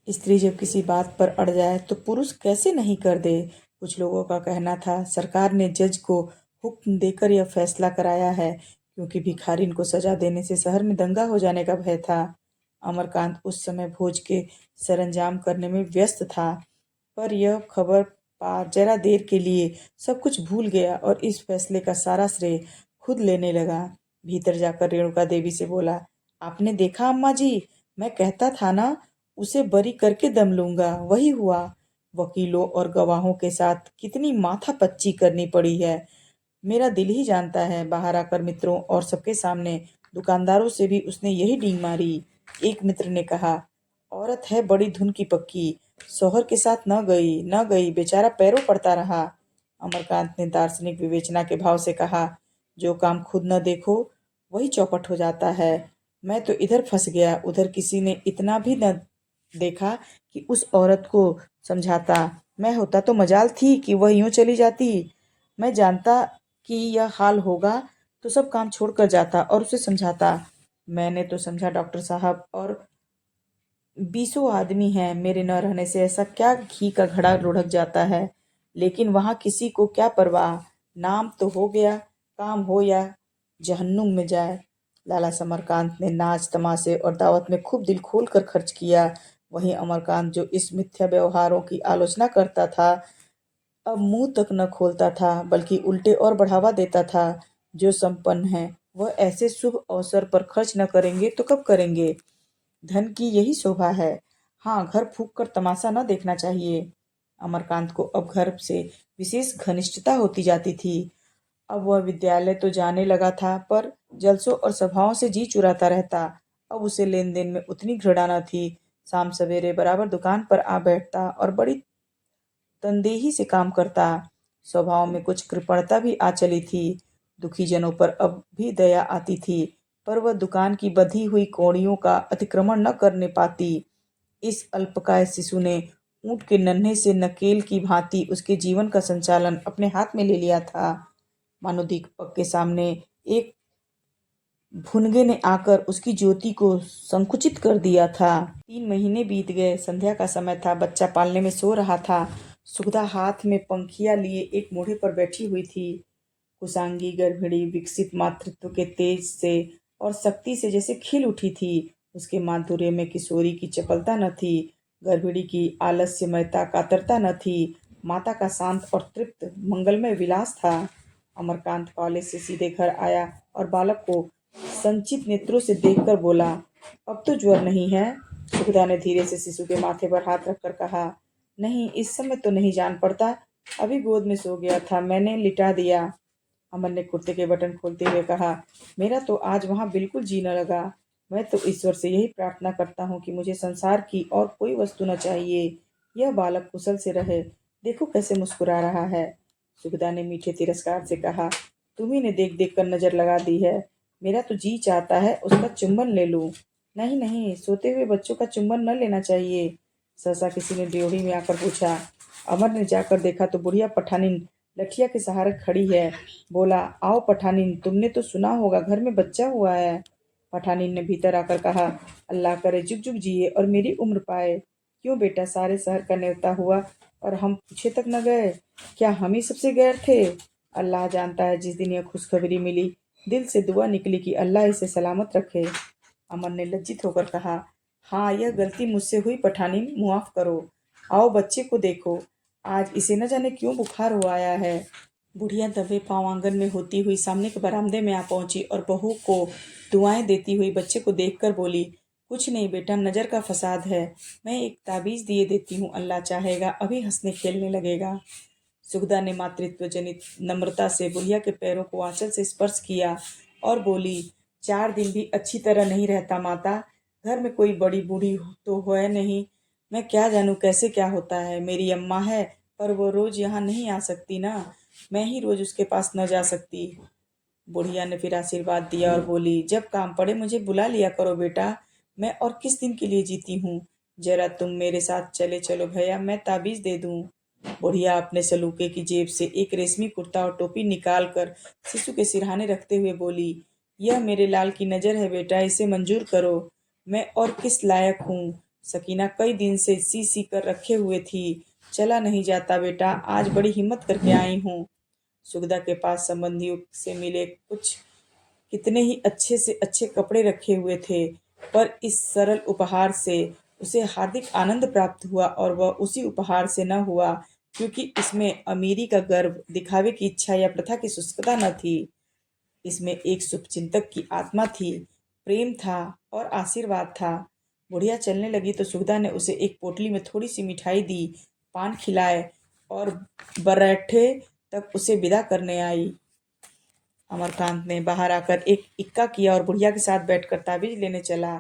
स्त्री जब किसी बात पर अड़ जाए तो पुरुष कैसे नहीं कर दे। कुछ लोगों का कहना था सरकार ने जज को हुक्म देकर यह फैसला कराया है क्योंकि भिखारिन को सजा देने से शहर में दंगा हो जाने का भय था। अमरकांत उस समय भोज के सरंजाम करने में व्यस्त था, पर यह खबर पा जरा देर के लिए सब कुछ भूल गया और इस फैसले का सारा श्रेय खुद लेने लगा। भीतर जाकर रेणुका देवी से बोला, आपने देखा अम्मा जी, मैं कहता था ना, उसे बरी करके दम लूंगा, वही हुआ। वकीलों और गवाहों के साथ कितनी माथापच्ची करनी पड़ी है, मेरा दिल ही जानता है। बाहर आकर मित्रों और सबके सामने दुकानदारों से भी उसने यही डींग मारी। एक मित्र ने कहा, औरत है बड़ी धुन की पक्की, शौहर के साथ न गई बेचारा पैरों पड़ता रहा। अमरकांत ने दार्शनिक विवेचना के भाव से कहा, जो काम खुद न देखो वही चौपट हो जाता है। मैं तो इधर फंस गया, उधर किसी ने इतना भी न देखा कि उस औरत को समझाता। मैं होता तो मजाल थी कि वह यूं चली जाती। मैं जानता कि यह हाल होगा तो सब काम छोड़कर जाता और उसे समझाता। मैंने तो समझा डॉक्टर साहब, और बीसों आदमी हैं, मेरे न रहने से ऐसा क्या घी का घड़ा लुढ़क जाता है। लेकिन वहां किसी को क्या परवाह, नाम तो हो गया, काम हो या जहन्नुम में जाए। लाला समरकांत ने नाच तमाशे और दावत में खूब दिल खोल कर खर्च किया। वहीं अमरकांत जो इस मिथ्या व्यवहारों की आलोचना करता था, अब मुंह तक न खोलता था, बल्कि उल्टे और बढ़ावा देता था। जो संपन्न है वह ऐसे शुभ अवसर पर खर्च न करेंगे तो कब करेंगे। धन की यही शोभा है। हाँ, घर फूंक कर तमाशा न देखना चाहिए। अमरकांत को अब घर से विशेष घनिष्ठता होती जाती थी। अब वह विद्यालय तो जाने लगा था, पर जलसों और सभाओं से जी चुराता रहता। अब उसे लेन देन में उतनी घृणा न थी। शाम सवेरे बराबर दुकान पर आ बैठता और बड़ी तनदेही से काम करता। स्वभाव में कुछ कृपणता भी आ चली थी। दुखी जनों पर अब भी दया आती थी, पर वह दुकान की बंधी हुई कौड़ियों का अतिक्रमण न करने पाती। इस अल्पकाय शिशु ने ऊंट के नन्हे से नकेल की भांति उसके जीवन का संचालन अपने हाथ में ले लिया था। मानो दीपक के सामने एक भुनगे ने आकर उसकी ज्योति को संकुचित कर दिया था। 3 महीने बीत गए। संध्या का समय था। बच्चा पालने में सो रहा था। सुगधा हाथ में पंखिया लिए एक मोढ़े पर बैठी हुई थी। कुशांगी गर्भिणी विकसित मातृत्व के तेज से और शक्ति से जैसे खिल उठी थी। उसके माधुर्य में किशोरी की चपलता न थी, गर्भिणी की आलस्यमयता कातरता न थी। माता का शांत और तृप्त मंगलमय विलास था। अमरकांत कॉलेज से सीधे घर आया और बालक को संचित नेत्रों से देखकर बोला, अब तो ज्वर नहीं है। सुखदा ने धीरे से शिशु के माथे पर हाथ रखकर कहा, नहीं, इस समय तो नहीं जान पड़ता, अभी गोद में सो गया था, मैंने लिटा दिया। अमर ने कुर्ते के बटन खोलते हुए कहा, मेरा तो आज वहां बिल्कुल जी न लगा। मैं तो ईश्वर से यही प्रार्थना करता हूँ कि मुझे संसार की और कोई वस्तु न चाहिए। यह बालक कुशल से रहे, देखो कैसे मुस्कुरा रहा है। सुखदा ने मीठे तिरस्कार से कहा, तुम्ही ने देख देख कर नजर लगा दी है। मेरा तो जी चाहता है उसका चुंबन ले लूं। नहीं नहीं, सोते हुए बच्चों का चुंबन न लेना चाहिए, सहसा किसी ने ड्योढ़ी में आकर पूछा। अमर ने जाकर देखा तो बुढ़िया पठानिन लठिया के सहारे खड़ी है। बोला, आओ पठानिन, तुमने तो सुना होगा घर में बच्चा हुआ है। पठानिन ने भीतर आकर कहा, अल्लाह करे जुग जुग जिए और मेरी उम्र पाए। क्यों बेटा, सारे शहर का न्योता हुआ और हम पूछे तक न गए? क्या हम ही सबसे गैर थे? अल्लाह जानता है, जिस दिन यह खुशखबरी मिली दिल से दुआ निकली कि अल्लाह इसे सलामत रखे। अमर ने लज्जित होकर कहा, हाँ, यह गलती मुझसे हुई पठानिन, मुआफ करो। आओ बच्चे को देखो, आज इसे न जाने क्यों बुखार हो आया है। बुढ़िया दबे पांव आंगन में होती हुई सामने के बरामदे में आ पहुंची और बहू को दुआएं देती हुई बच्चे को देखकर बोली, कुछ नहीं बेटा, नजर का फसाद है। मैं एक ताबीज दिए देती हूँ, अल्लाह चाहेगा अभी हंसने खेलने लगेगा। सुखदा ने मातृत्व जनित नम्रता से बुढ़िया के पैरों को आंचल से स्पर्श किया और बोली, 4 दिन भी अच्छी तरह नहीं रहता माता। घर में कोई बड़ी बूढ़ी तो है नहीं, मैं क्या जानूं कैसे क्या होता है। मेरी अम्मा है, पर वो रोज यहाँ नहीं आ सकती ना, मैं ही रोज उसके पास न जा सकती। बुढ़िया ने फिर आशीर्वाद दिया और बोली, जब काम पड़े मुझे बुला लिया करो बेटा, मैं और किस दिन के लिए जीती हूँ। जरा तुम मेरे साथ चले चलो भैया, मैं ताबीज दे दूँ। बुढ़िया अपने सलूके की जेब से एक रेशमी कुर्ता और टोपी निकाल कर शिशु के सिरहाने रखते हुए बोली, यह मेरे लाल की नजर है बेटा, इसे मंजूर करो। मैं और किस लायक हूँ सकीना कई दिन से सी सी कर रखे हुए थी। चला नहीं जाता बेटा, आज बड़ी हिम्मत करके आई हूँ। सुगदा के पास संबंधियों से मिले कुछ कितने ही अच्छे से अच्छे कपड़े रखे हुए थे, पर इस सरल उपहार से उसे हार्दिक आनंद प्राप्त हुआ और वह उसी उपहार से न हुआ, क्योंकि इसमें अमीरी का गर्व, दिखावे की इच्छा या प्रथा की शुष्कता न थी। इसमें एक शुभचिंतक की आत्मा थी, प्रेम था और आशीर्वाद था। बुढ़िया चलने लगी तो सुगदा ने उसे एक पोटली में थोड़ी सी मिठाई दी, पान खिलाए और बरैठे तक उसे विदा करने आई। अमरकांत ने बाहर आकर एक इक्का किया और बुढ़िया के साथ बैठकर ताबीज लेने चला।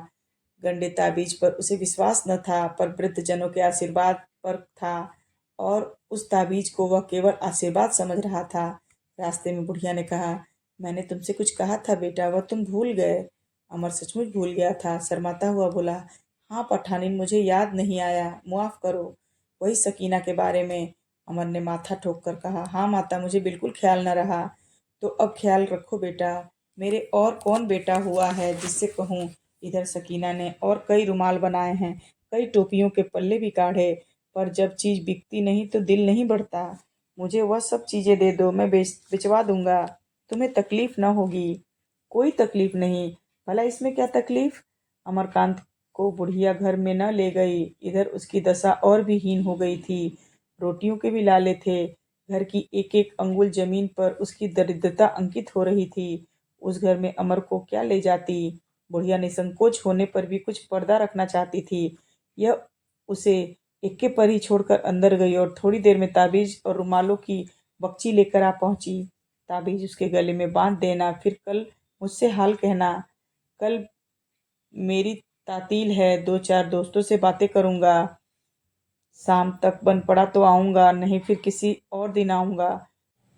गंडे ताबीज पर उसे विश्वास न था, पर वृद्धजनों के आशीर्वाद पर था और उस ताबीज को वह केवल आशीर्वाद समझ रहा था। रास्ते में बुढ़िया ने कहा, मैंने तुमसे कुछ कहा था बेटा, वह तुम भूल गए। अमर सचमुच भूल गया था। शर्माता हुआ बोला, हाँ पठानिन, मुझे याद नहीं आया, मुआफ करो। वही सकीना के बारे में। अमर ने माथा ठोक कर कहा, हाँ माता, मुझे बिल्कुल ख्याल न रहा। तो अब ख्याल रखो बेटा, मेरे और कौन बेटा हुआ है जिससे कहूँ। इधर सकीना ने और कई रुमाल बनाए हैं, कई टोपियों के पल्ले भी काढ़े, पर जब चीज बिकती नहीं तो दिल नहीं बढ़ता। मुझे वह सब चीजें दे दो, मैं भिजवा दूंगा, तुम्हें तकलीफ न होगी। कोई तकलीफ नहीं। भला इसमें क्या तकलीफ। अमरकांत को बुढ़िया घर में न ले गई। इधर उसकी दशा और भी हीन हो गई थी। रोटियों के भी लाले थे। घर की एक एक अंगुल जमीन पर उसकी दरिद्रता अंकित हो रही थी। उस घर में अमर को क्या ले जाती। बुढ़िया निसंकोच होने पर भी कुछ पर्दा रखना चाहती थी। यह उसे इक्के पर ही छोड़कर अंदर गई और थोड़ी देर में ताबीज और रुमालों की बक्ची लेकर आ पहुंची। ताबीज उसके गले में बांध देना, फिर कल मुझसे हाल कहना। कल मेरी तातील है, दो चार दोस्तों से बातें करूंगा। शाम तक बन पड़ा तो आऊंगा, नहीं फिर किसी और दिन आऊंगा।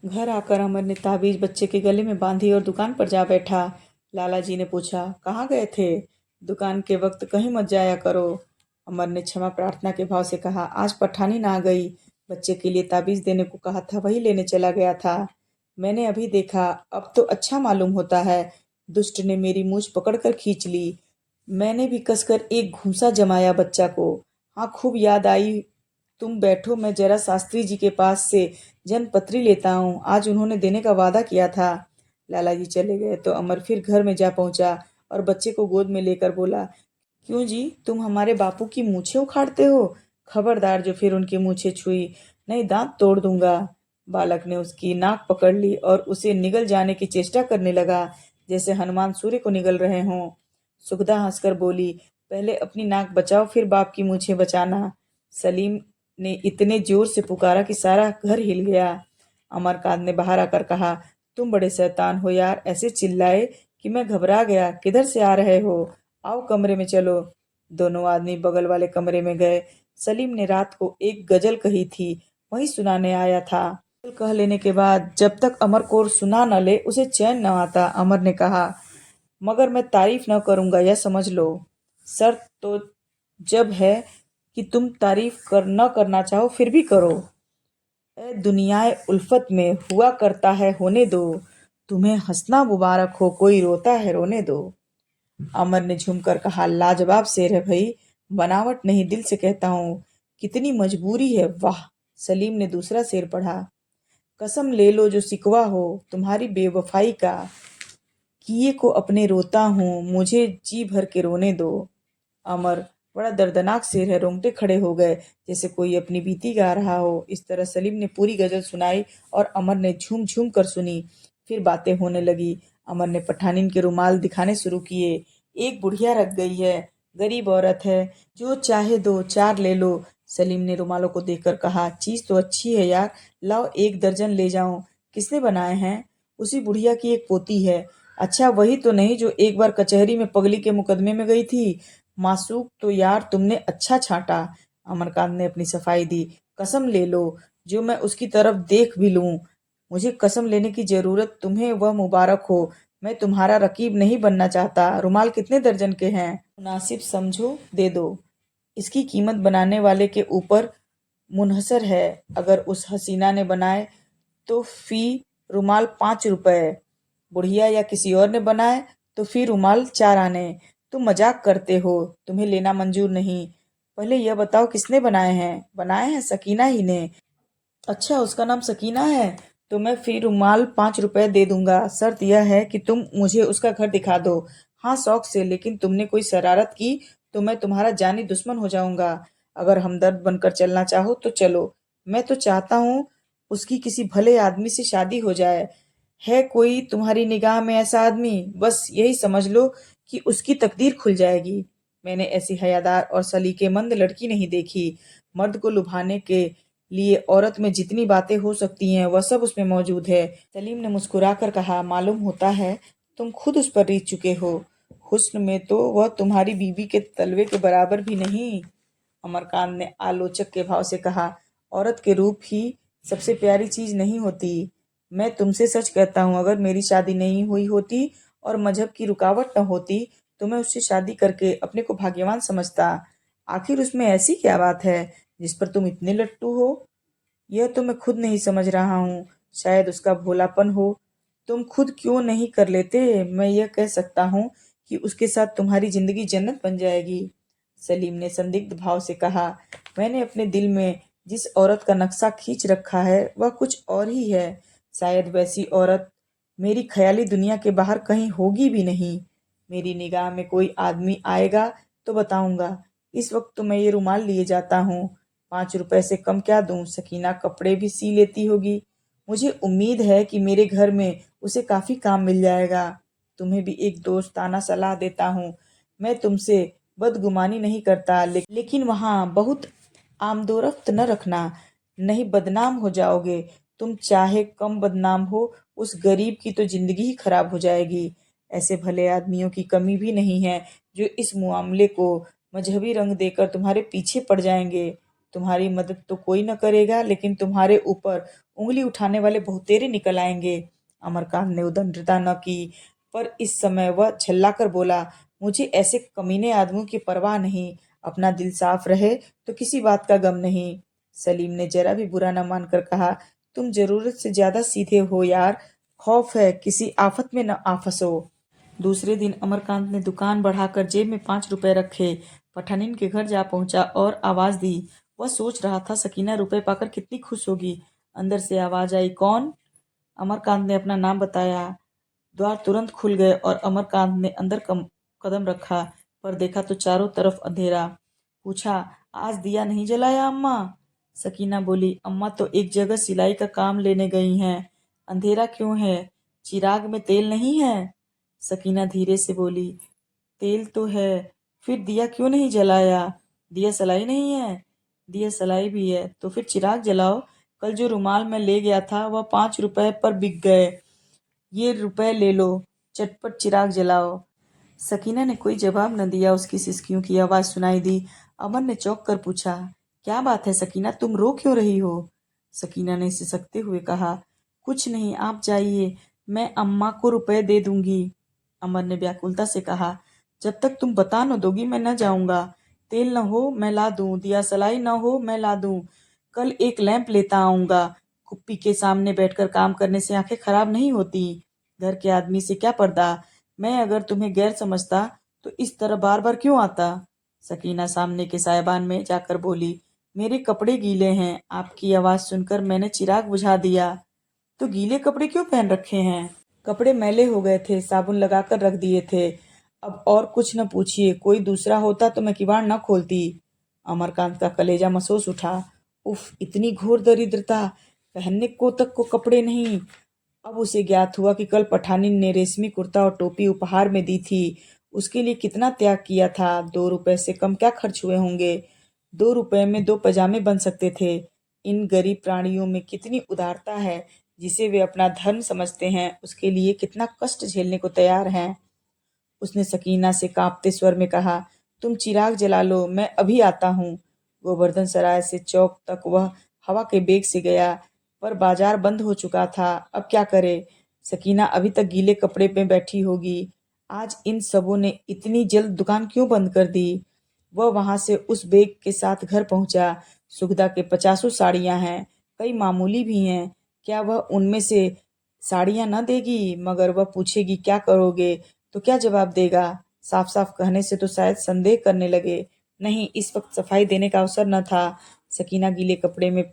घर आकर अमर ने ताबीज बच्चे के गले में बांधी और दुकान पर जा बैठा। लाला जी ने पूछा, कहाँ गए थे। दुकान के वक्त कहीं मत जाया करो। अमर ने क्षमा प्रार्थना के भाव से कहा, आज पठानी ना गई, बच्चे के लिए ताबीज देने को कहा था, वही लेने चला गया था। मैंने अभी देखा, अब तो अच्छा मालूम होता है। दुष्ट ने मेरी मूछ पकड़कर खींच ली। मैंने भी कसकर एक घूंसा जमाया बच्चा को। हाँ, खूब याद आई। तुम बैठो, मैं जरा शास्त्री जी के पास से जनपत्री लेता हूँ, आज उन्होंने देने का वादा किया था। लाला जी चले गए तो अमर फिर घर में जा पहुंचा और बच्चे को गोद में लेकर बोला, क्यों जी, तुम हमारे बापू की मूछें उखाड़ते हो। खबरदार जो फिर उनकी मूछें छुई, नहीं दांत तोड़ दूंगा। बालक ने उसकी नाक पकड़ ली और उसे निगल जाने की चेष्टा करने लगा, जैसे हनुमान सूर्य को निगल रहे हों। सुगदा हंसकर बोली, पहले अपनी नाक बचाओ, फिर बाप की मूछें बचाना। सलीम ने इतने जोर से पुकारा कि सारा घर हिल गया। अमरकांत ने बाहर आकर कहा, तुम बड़े शैतान हो यार, ऐसे चिल्लाए कि मैं घबरा गया। किधर से आ रहे हो, आओ कमरे में चलो। दोनों आदमी बगल वाले कमरे में गए। सलीम ने रात को एक गजल कही थी, वही सुनाने आया था। गजल कह लेने के बाद जब तक अमर को सुना न ले उसे चैन न आता। अमर ने कहा, मगर मैं तारीफ न करूंगा, यह समझ लो। शर्त तो जब है कि तुम तारीफ न करना चाहो फिर भी करो। ए दुनियाए उल्फत में हुआ करता है होने दो, तुम्हें हंसना मुबारक हो, कोई रोता है रोने दो। अमर ने झूमकर कहा, लाजवाब शेर है भाई, बनावट नहीं, दिल से कहता हूँ, कितनी मजबूरी है, वाह। सलीम ने दूसरा शेर पढ़ा, कसम ले लो जो सिकवा हो तुम्हारी बेवफाई का, किए को अपने रोता हूँ, मुझे जी भर के रोने दो। अमर, बड़ा दर्दनाक शेर है, रोंगटे खड़े हो गए जैसे कोई अपनी बीती गा रहा हो। इस तरह सलीम ने पूरी गजल सुनाई और अमर ने झूम झूम कर सुनी। फिर बातें होने लगी। अमर ने पठानिन के रुमाल दिखाने शुरू किए। एक बुढ़िया रख गई है, गरीब औरत है, जो चाहे दो चार ले लो। सलीम ने रुमालों को देखकर कहा, चीज तो अच्छी है यार, लाओ एक दर्जन ले जाऊं। किसने बनाए हैं। उसी बुढ़िया की एक पोती है। अच्छा, वही तो नहीं जो एक बार कचहरी में पगली के मुकदमे में गई थी। मासूक तो यार तुमने अच्छा छांटा। अमरकांत ने अपनी सफाई दी, कसम ले लो जो मैं उसकी तरफ देख भी लूं। मुझे कसम लेने की जरूरत, तुम्हें वह मुबारक हो। मैं तुम्हारा रकीब नहीं बनना चाहता। रुमाल कितने दर्जन के हैं, मुनासिब समझो दे दो। इसकी कीमत बनाने वाले के ऊपर मुनहसर है। अगर उस हसीना ने बनाए तो फी रुमाल 5 रुपए, बुढ़िया या किसी और ने बनाए तो फी रुमाल 4 आने। तुम मजाक करते हो, तुम्हें लेना मंजूर नहीं। पहले यह बताओ किसने बनाए हैं? बनाए हैं सकीना ही ने। अच्छा, उसका नाम सकीना है। तो मैं फिर रुमाल 5 रुपए दे दूंगा। शर्त यह है कि तुम मुझे उसका घर दिखा दो। हाँ, शौक से, लेकिन तुमने कोई शरारत की तो मैं तुम्हारा जानी दुश्मन हो जाऊंगा। अगर हमदर्द बनकर चलना चाहो तो चलो। मैं तो चाहता हूँ उसकी किसी भले आदमी से शादी हो जाए। है कोई तुम्हारी निगाह में ऐसा आदमी? बस यही समझ लो कि उसकी तकदीर खुल जाएगी। मैंने ऐसी हयादार और सलीकेमंद लड़की नहीं देखी। मर्द को लुभाने के लिए औरत में जितनी बातें हो सकती हैं वह सब उसमें मौजूद है। सलीम ने मुस्कुराकर कहा, मालूम होता है तुम खुद उस पर रीझ चुके हो। हुस्न में तो वह तुम्हारी बीबी के तलवे के बराबर भी नहीं। अमरकांत ने आलोचक के भाव से कहा, औरत के रूप ही सबसे प्यारी चीज नहीं होती। मैं तुमसे सच कहता हूँ, अगर मेरी शादी नहीं हुई होती और मजहब की रुकावट न होती तो मैं उससे शादी करके अपने को भाग्यवान समझता। आखिर उसमें ऐसी क्या बात है जिस पर तुम इतने लट्टू हो? यह तो मैं खुद नहीं समझ रहा हूँ। शायद उसका भोलापन हो। तुम खुद क्यों नहीं कर लेते? मैं यह कह सकता हूँ कि उसके साथ तुम्हारी जिंदगी जन्नत बन जाएगी। सलीम ने संदिग्ध भाव से कहा, मैंने अपने दिल में जिस औरत का नक्शा खींच रखा है वह कुछ और ही है। शायद वैसी औरत मेरी ख्याली दुनिया के बाहर कहीं होगी भी नहीं। मेरी निगाह में कोई आदमी आएगा तो बताऊंगा। इस वक्त तो मैं ये रुमाल लिए जाता हूँ। 5 रुपए से कम क्या दूं? सकीना कपड़े भी सी लेती होगी। मुझे उम्मीद है कि मेरे घर में उसे काफी काम मिल जाएगा। तुम्हें भी एक दोस्ताना सलाह देता हूँ। मैं तुमसे बदगुमानी नहीं करता, लेकिन वहाँ बहुत आमदोरफ्त न रखना, नहीं बदनाम हो जाओगे। तुम चाहे कम बदनाम हो, उस गरीब की तो जिंदगी ही खराब हो जाएगी। ऐसे भले आदमियों की कमी भी नहीं है जो इस मामले को मजहबी रंग देकर तुम्हारे पीछे पड़ जाएंगे। तुम्हारी मदद तो कोई न करेगा, लेकिन तुम्हारे ऊपर उंगली उठाने वाले बहुतेरे निकल आएंगे। अमरकांत ने उदंडता न की, पर इस समय वह झल्लाकर बोला, मुझे ऐसे कमीने आदमियों की परवाह नहीं। अपना दिल साफ रहे तो किसी बात का गम नहीं। सलीम ने जरा भी बुरा न मानकर कहा, तुम जरूरत से ज्यादा सीधे हो यार। खौफ है किसी आफत में न आ फंसो। दूसरे दिन अमरकांत ने दुकान बढ़ाकर जेब में 5 रुपए रखे, पठानिन के घर जा पहुंचा और आवाज दी। वह सोच रहा था सकीना रुपए पाकर कितनी खुश होगी। अंदर से आवाज आई, कौन? अमरकांत ने अपना नाम बताया। द्वार तुरंत खुल गए और अमरकांत ने अंदर कदम रखा, पर देखा तो चारों तरफ अंधेरा। पूछा, आज दिया नहीं जलाया अम्मा? सकीना बोली, अम्मा तो एक जगह सिलाई का काम लेने गई हैं। अंधेरा क्यों है? चिराग में तेल नहीं है? सकीना धीरे से बोली, तेल तो है, फिर दिया क्यों नहीं जलाया? दिया सलाई नहीं है? दिया सलाई भी है, तो फिर चिराग जलाओ। कल जो रुमाल मैं ले गया था वह 5 रुपए पर बिक गए। ये रुपए ले लो, चटपट चिराग जलाओ। सकीना ने कोई जवाब न दिया। उसकी सिसकियों की आवाज सुनाई दी। अमर ने चौंक कर पूछा, क्या बात है सकीना, तुम रो क्यों रही हो? सकीना ने सिसकते हुए कहा, कुछ नहीं, आप जाइए, मैं अम्मा को रुपए दे दूंगी। अमर ने व्याकुलता से कहा, जब तक तुम बता न दोगी मैं न जाऊंगा। तेल न हो मैं ला दूं, दिया सलाई न हो मैं ला दूं। कल एक लैंप लेता आऊंगा। कुप्पी के सामने बैठकर काम करने से आंखें खराब नहीं होती। घर के आदमी से क्या पर्दा। मैं अगर तुम्हें गैर समझता तो इस तरह बार बार क्यों आता? सकीना सामने के सायबान में जाकर बोली, मेरे कपड़े गीले हैं। आपकी आवाज सुनकर मैंने चिराग बुझा दिया। तो गीले कपड़े क्यों पहन रखे हैं? कपड़े मैले हो गए थे, साबुन लगाकर रख दिए थे। अब और कुछ न पूछिए, कोई दूसरा होता तो मैं किवाड़ न खोलती। अमरकांत का कलेजा महसूस उठा। उफ, इतनी घोर दरिद्रता, पहनने को तक को कपड़े नहीं। अब उसे ज्ञात हुआ कि कल पठानिन ने रेशमी कुर्ता और टोपी उपहार में दी थी। उसके लिए कितना त्याग किया था। 2 रुपए से कम क्या खर्च हुए होंगे। 2 रुपए में 2 पजामे बन सकते थे। इन गरीब प्राणियों में कितनी उदारता है। जिसे वे अपना धर्म समझते हैं उसके लिए कितना कष्ट झेलने को तैयार हैं। उसने सकीना से कांपते स्वर में कहा, तुम चिराग जला लो, मैं अभी आता हूँ। गोवर्धन सराय से चौक तक वह हवा के बेग से गया, पर बाजार बंद हो चुका था। अब क्या करे? सकीना अभी तक गीले कपड़े में बैठी होगी। आज इन सबों ने इतनी जल्द दुकान क्यों बंद कर दी? वह वहां से उस बेग के साथ घर पहुंचा। सुगदा के 50 साड़ियां हैं, कई मामूली भी हैं। क्या वह उनमें से साड़ियां न देगी? मगर वह पूछेगी क्या करोगे तो क्या जवाब देगा? साफ साफ कहने से तो शायद संदेह करने लगे। नहीं, इस वक्त सफाई देने का अवसर न था। सकीना गीले कपड़े में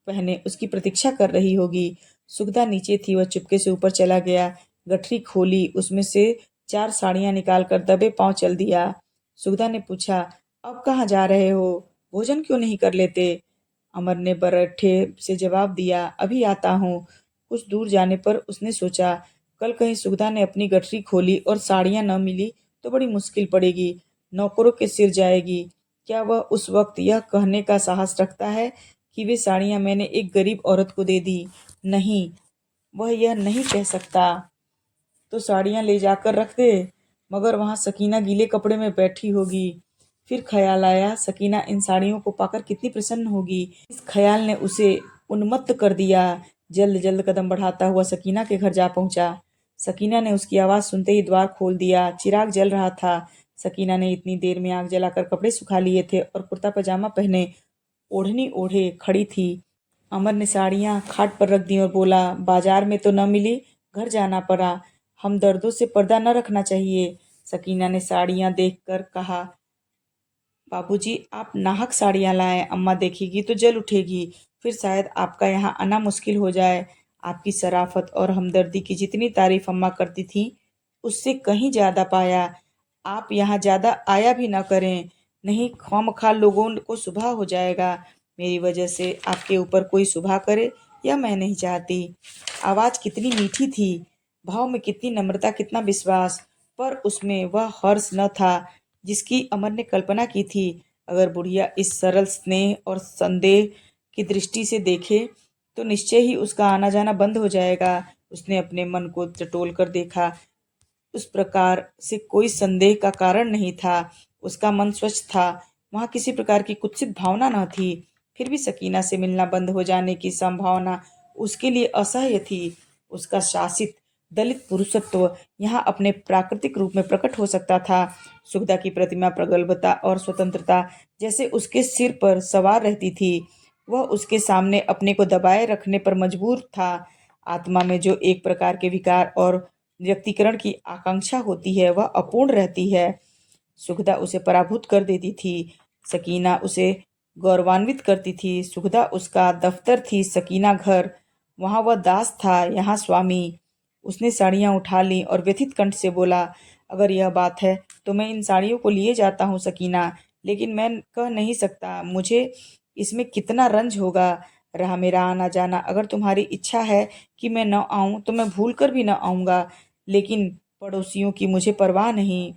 पहने उसकी प्रतीक्षा कर रही होगी। सुगदा नीचे थी, वह चुपके से ऊपर चला गया। गठरी खोली, उसमें से 4 साड़ियां निकालकर दबे पांव चल दिया। सुगदा ने पूछा, अब कहाँ जा रहे हो? भोजन क्यों नहीं कर लेते? अमर ने बरठे से जवाब दिया, अभी आता हूँ। कुछ दूर जाने पर उसने सोचा, कल कहीं सुगदा ने अपनी गठरी खोली और साड़ियां न मिली तो बड़ी मुश्किल पड़ेगी, नौकरों के सिर जाएगी। क्या वह उस वक्त यह कहने का साहस रखता है कि वे साड़ियां मैंने एक गरीब औरत को दे दी? नहीं, वह यह नहीं कह सकता। तो साड़ियां ले जाकर रख दे, मगर वहां सकीना गीले कपड़े में बैठी होगी। फिर ख्याल आया, सकीना इन साड़ियों को पाकर कितनी प्रसन्न होगी। इस ख्याल ने उसे उन्मत्त कर दिया। जल्द जल्द कदम बढ़ाता हुआ सकीना के घर जा पहुंचा। सकीना ने उसकी आवाज सुनते ही द्वार खोल दिया। चिराग जल रहा था। सकीना ने इतनी देर में आग जलाकर कपड़े सुखा लिए थे और कुर्ता पजामा पहने ओढ़नी ओढ़े खड़ी थी। अमर ने साड़ियां खाट पर रख दी और बोला, बाजार में तो न मिली, घर जाना पड़ा। हमदर्दों से पर्दा न रखना चाहिए। सकीना ने साड़ियां देखकर कहा, बाबूजी आप नाहक साड़ियां लाए, अम्मा देखेगी तो जल उठेगी, फिर शायद आपका यहाँ आना मुश्किल हो जाए। आपकी शराफत और हमदर्दी की जितनी तारीफ अम्मा करती थी उससे कहीं ज्यादा पाया। आप यहाँ ज्यादा आया भी ना करें, नहीं खामखा लोगों को सुबह हो जाएगा। मेरी वजह से आपके ऊपर कोई सुबह करे यह मैं नहीं चाहती। आवाज कितनी मीठी थी, भाव में कितनी नम्रता, कितना विश्वास, पर उसमें वह हर्ष न था जिसकी अमर ने कल्पना की थी। अगर बुढ़िया इस सरल स्नेह और संदेह की दृष्टि से देखे तो निश्चय ही उसका आना जाना बंद हो जाएगा। उसने अपने मन को टटोल कर देखा। उस प्रकार से कोई संदेह का कारण नहीं था। उसका मन स्वच्छ था। वहां किसी प्रकार की कुत्सित भावना न थी। फिर भी सकीना से मिलना बंद हो जाने की संभावना उसके लिए असह्य थी। उसका शासित दलित पुरुषत्व यहाँ अपने प्राकृतिक रूप में प्रकट हो सकता था। सुगदा की प्रतिमा प्रगल्भता और स्वतंत्रता जैसे उसके सिर पर सवार रहती थी। वह उसके सामने अपने को दबाए रखने पर मजबूर था। आत्मा में जो एक प्रकार के विकार और व्यक्तिकरण की आकांक्षा होती है वह अपूर्ण रहती है। सुखदा उसे पराभूत कर देती थी, सकीना उसे गौरवान्वित करती थी। सुखदा उसका दफ्तर थी, सकीना घर। वहां वह दास था, यहाँ स्वामी। उसने साड़ियां उठा ली और व्यथित कंठ से बोला, अगर यह बात है तो मैं इन साड़ियों को लिए जाता हूँ सकीना, लेकिन मैं कह नहीं सकता मुझे इसमें कितना रंज होगा। रहा मेरा आना जाना, अगर तुम्हारी इच्छा है कि मैं न आऊं तो मैं भूल कर भी न आऊंगा, लेकिन पड़ोसियों की मुझे परवाह नहीं।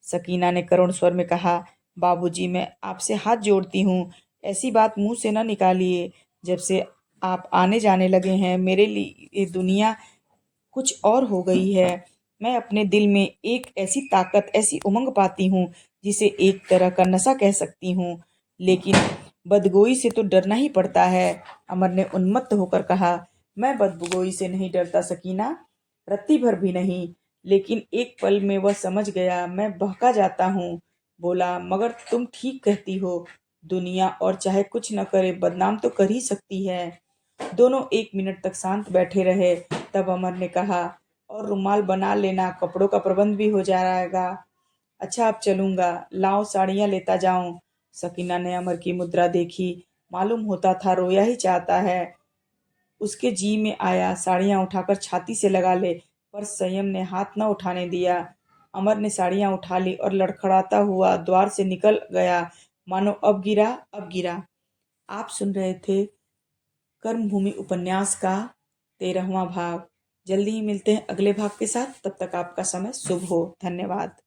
सकीना ने करुण स्वर में कहा, बाबूजी मैं आपसे हाथ जोड़ती हूँ, ऐसी बात मुंह से न निकालिए। जब से आप आने जाने लगे हैं मेरे लिए ये दुनिया कुछ और हो गई है। मैं अपने दिल में एक ऐसी ताकत, ऐसी उमंग पाती हूँ जिसे एक तरह का नशा कह सकती हूँ, लेकिन बदगोई से तो डरना ही पड़ता है। अमर ने उन्मत्त होकर कहा, मैं बदगोई से नहीं डरता सकीना, रत्ती भर भी नहीं। लेकिन एक पल में वह समझ गया, मैं बहका जाता हूँ। बोला, मगर तुम ठीक कहती हो, दुनिया और चाहे कुछ न करे बदनाम तो कर ही सकती है। दोनों 1 मिनट तक शांत बैठे रहे। तब अमर ने कहा, और रुमाल बना लेना, कपड़ों का प्रबंध भी हो जाएगा। अच्छा अब चलूंगा, लाओ साड़ियां लेता जाऊं। सकीना ने अमर की मुद्रा देखी, मालूम होता था रोया ही चाहता है। उसके जी में आया साड़ियां उठाकर छाती से लगा ले, पर संयम ने हाथ न उठाने दिया। अमर ने साड़ियां उठा ली और लड़खड़ाता हुआ द्वार से निकल गया, मानो अब गिरा अब गिरा। आप सुन रहे थे कर्मभूमि उपन्यास का 13वां भाग। जल्दी ही मिलते हैं अगले भाग के साथ। तब तक आपका समय शुभ हो। धन्यवाद।